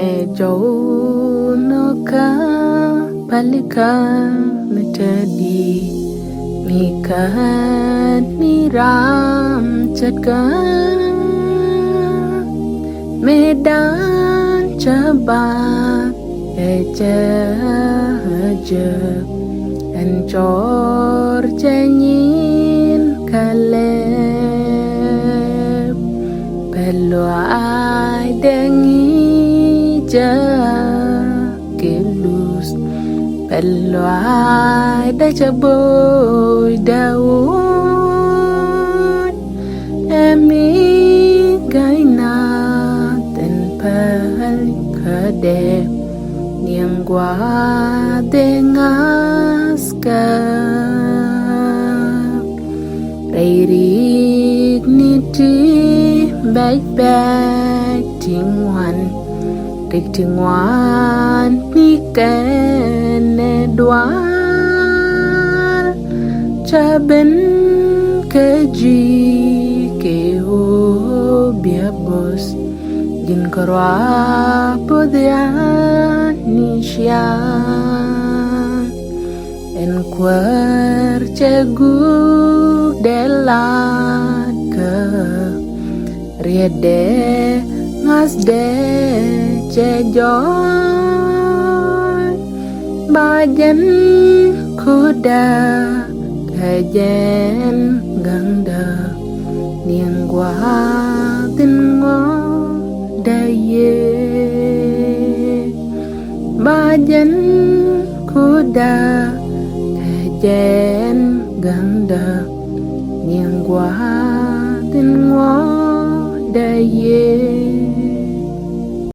Ejo no ka palika natadi mika niram chaka medan chaba eja encor janyin kaleb pelu ai dengi ja kelus pelu ai da chaboy daud emi gaina ten pal kade niang gua dengas ka reirik niti baik tingwan dik tingwan ni kene dual caben keji ke ho biabos jin korwa podian nisya en kuar cegu delat ke riede ngasde cejoy bajen kuda kajen gangda niang gua tingo daye bajen kuda kajen gangda niang gua tingo daye